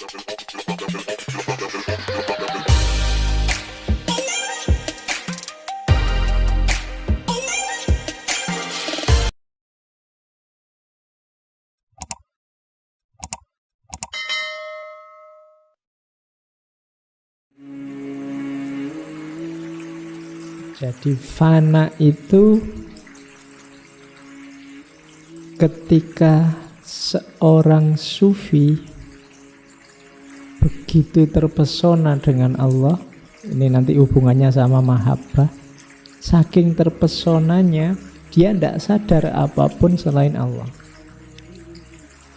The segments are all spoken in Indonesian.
Jadi fana itu ketika seorang sufi begitu terpesona dengan Allah, ini nanti hubungannya sama mahabbah, saking terpesonanya dia tidak sadar apapun selain Allah.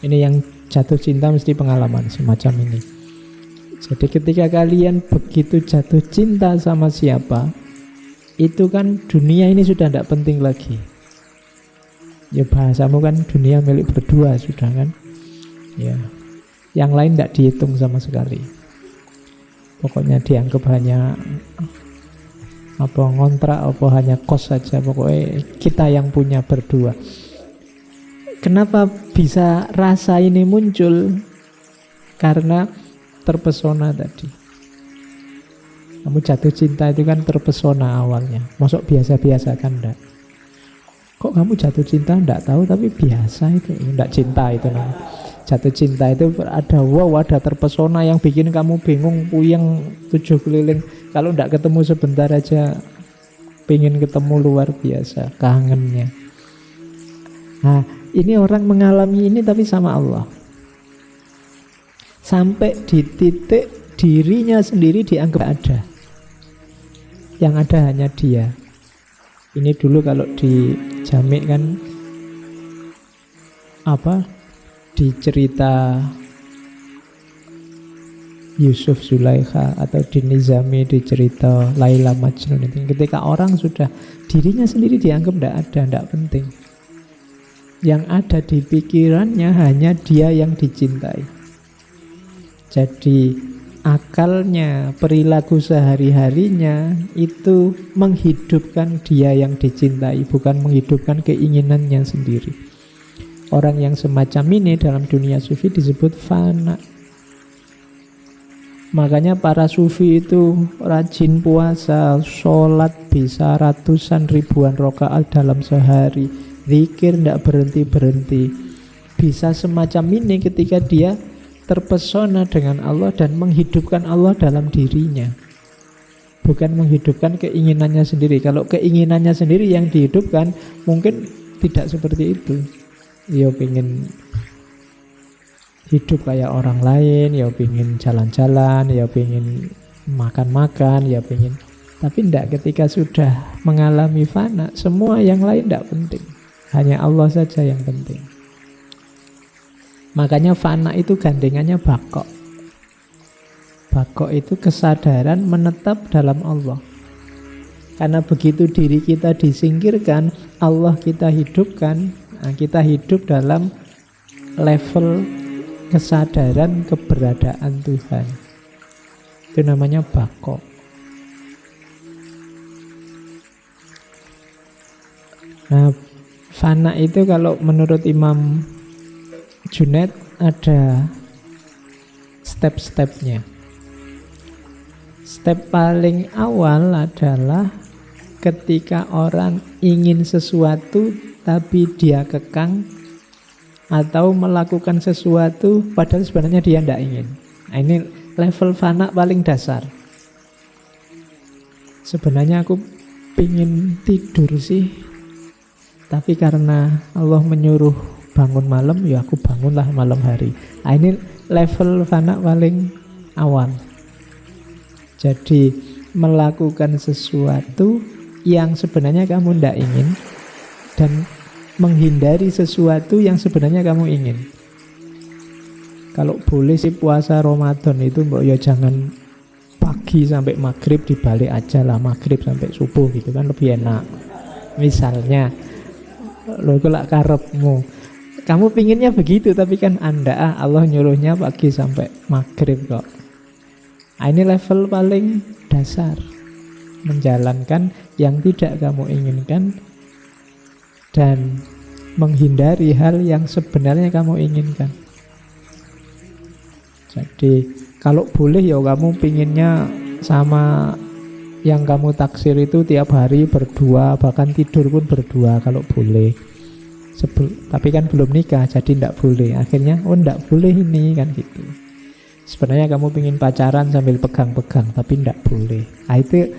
Ini yang jatuh cinta mesti pengalaman semacam ini. Jadi ketika kalian begitu jatuh cinta sama siapa, itu kan dunia ini sudah tidak penting lagi. Ya bahasamu kan dunia milik berdua sudah kan. Ya, yang lain tidak dihitung sama sekali. Pokoknya dianggap hanya ngontrak, hanya kos saja. Pokoknya kita yang punya berdua. Kenapa bisa rasa ini muncul? Karena terpesona tadi. Kamu jatuh cinta itu kan terpesona awalnya. Masuk biasa-biasa kan enggak. Kok kamu jatuh cinta enggak tahu tapi biasa itu. Enggak cinta itu namanya. Jatuh cinta itu ada ada terpesona yang bikin kamu bingung, puyeng, tujuh keliling. Kalau enggak ketemu sebentar aja pengen ketemu luar biasa, kangennya. Nah, ini orang mengalami ini tapi sama Allah. Sampai di titik dirinya sendiri dianggap ada. Yang ada hanya dia. Ini dulu kalau di Jami' kan di cerita Yusuf Zulaikha atau di Nizami di cerita Laila Majnun itu, ketika orang sudah dirinya sendiri dianggap tidak ada, tidak penting. Yang ada di pikirannya hanya dia yang dicintai. Jadi akalnya, perilaku sehari-harinya itu menghidupkan dia yang dicintai, bukan menghidupkan keinginannya sendiri. Orang yang semacam ini dalam dunia sufi disebut fana. Makanya para sufi itu rajin puasa, sholat bisa ratusan ribuan rakaat dalam sehari, zikir tidak berhenti-berhenti. Bisa semacam ini ketika dia terpesona dengan Allah dan menghidupkan Allah dalam dirinya, bukan menghidupkan keinginannya sendiri. Kalau keinginannya sendiri yang dihidupkan mungkin tidak seperti itu. Ya pengen hidup kayak orang lain, ya pengen jalan-jalan, ya pengen makan-makan, ya pengen. Tapi tidak, ketika sudah mengalami fana, semua yang lain tidak penting, hanya Allah saja yang penting. Makanya fana itu gandengannya bakok. Bakok itu kesadaran menetap dalam Allah. Karena begitu diri kita disingkirkan, Allah kita hidupkan, kita hidup dalam level kesadaran keberadaan Tuhan. Itu namanya bakok. Nah, fana itu kalau menurut Imam Junaid ada step-stepnya. Step paling awal adalah ketika orang ingin sesuatu tapi dia kekang, atau melakukan sesuatu padahal sebenarnya dia tidak ingin. Nah, ini level fana paling dasar. Sebenarnya aku pingin tidur sih, tapi karena Allah menyuruh bangun malam, ya aku bangunlah malam hari. Nah, ini level fana paling awal. Jadi melakukan sesuatu yang sebenarnya kamu tidak ingin dan menghindari sesuatu yang sebenarnya kamu ingin. Kalau boleh sih puasa Ramadan itu mbok ya jangan pagi sampai maghrib, dibalik aja lah, maghrib sampai subuh gitu kan lebih enak. Misalnya lo itu lah karepmu, kamu pinginnya begitu, tapi kan Allah nyuruhnya pagi sampai maghrib kok. Nah, ini level paling dasar, menjalankan yang tidak kamu inginkan dan menghindari hal yang sebenarnya kamu inginkan. Jadi kalau boleh ya kamu pinginnya sama yang kamu taksir itu tiap hari berdua, bahkan tidur pun berdua kalau boleh. Tapi kan belum nikah, jadi tidak boleh. Akhirnya, oh tidak boleh ini, kan gitu. Sebenarnya kamu pingin pacaran sambil pegang-pegang, tapi tidak boleh. Nah, itu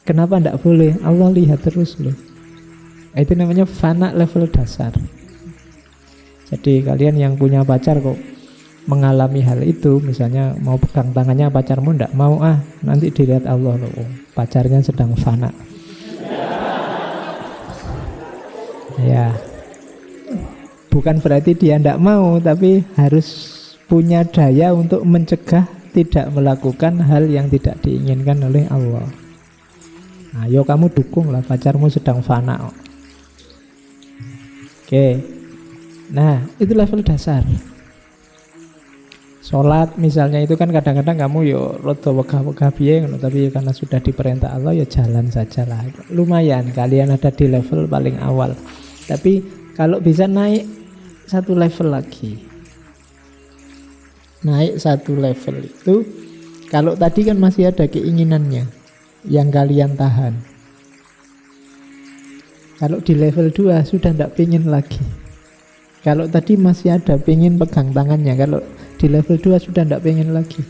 kenapa tidak boleh? Allah lihat terus loh. Itu namanya fana level dasar. Jadi kalian yang punya pacar kok mengalami hal itu, misalnya mau pegang tangannya pacarmu tidak mau, nanti dilihat Allah loh, pacarnya sedang fana. Ya, bukan berarti dia tidak mau, tapi harus punya daya untuk mencegah tidak melakukan hal yang tidak diinginkan oleh Allah. Ayo kamu dukung lah, pacarmu sedang fana. Oke, nah itu level dasar. Sholat misalnya itu kan kadang-kadang kamu yo rodo wegah-wegah piye, tapi karena sudah diperintah Allah ya jalan saja lah. Lumayan kalian ada di level paling awal. Tapi kalau bisa naik satu level lagi, naik satu level itu, kalau tadi kan masih ada keinginannya yang kalian tahan. Kalau di level 2 sudah tidak pingin lagi. Kalau tadi masih ada pingin pegang tangannya, kalau di level 2 sudah tidak pengen lagi.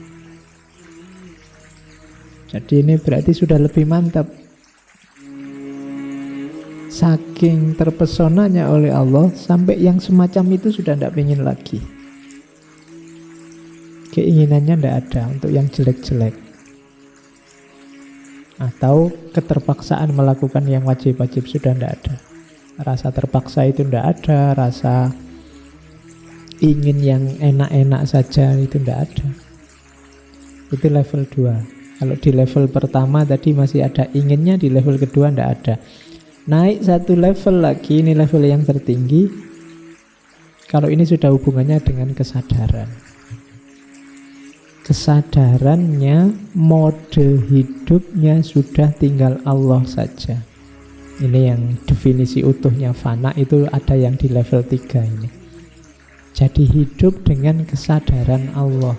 Jadi ini berarti sudah lebih mantap. Saking terpesonanya oleh Allah, sampai yang semacam itu sudah tidak pengen lagi. Keinginannya tidak ada untuk yang jelek-jelek. Atau keterpaksaan melakukan yang wajib-wajib sudah tidak ada. Rasa terpaksa itu tidak ada, rasa ingin yang enak-enak saja itu tidak ada. Itu level 2. Kalau di level pertama tadi masih ada inginnya, di level kedua tidak ada. Naik satu level lagi, ini level yang tertinggi. Kalau ini sudah hubungannya dengan kesadaran. Kesadarannya, mode hidupnya sudah tinggal Allah saja. Ini yang definisi utuhnya fana, itu ada yang di level 3 ini. Jadi hidup dengan kesadaran Allah.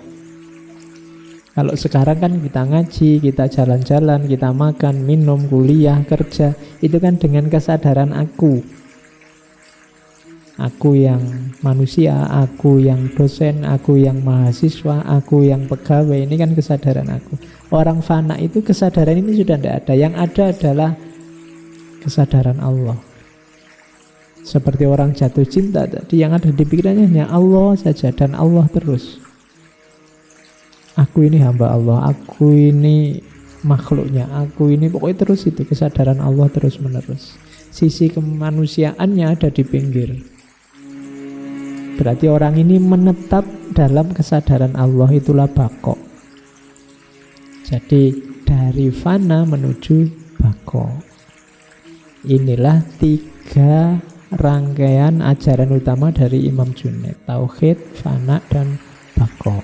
Kalau sekarang kan kita ngaji, kita jalan-jalan, kita makan, minum, kuliah, kerja, itu kan dengan kesadaran aku. Aku yang manusia, aku yang dosen, aku yang mahasiswa, aku yang pegawai, ini kan kesadaran aku. Orang fana itu kesadaran ini sudah tidak ada. Yang ada adalah kesadaran Allah. Seperti orang jatuh cinta tadi, yang ada di pikirannya hanya Allah saja dan Allah terus. Aku ini hamba Allah, aku ini makhluknya, aku ini, pokoknya terus itu kesadaran Allah terus menerus. Sisi kemanusiaannya ada di pinggir. Berarti orang ini menetap dalam kesadaran Allah, itulah bako. Jadi dari fana menuju bako. Inilah 3 rangkaian ajaran utama dari Imam Junaid: tauhid, fana, dan bako.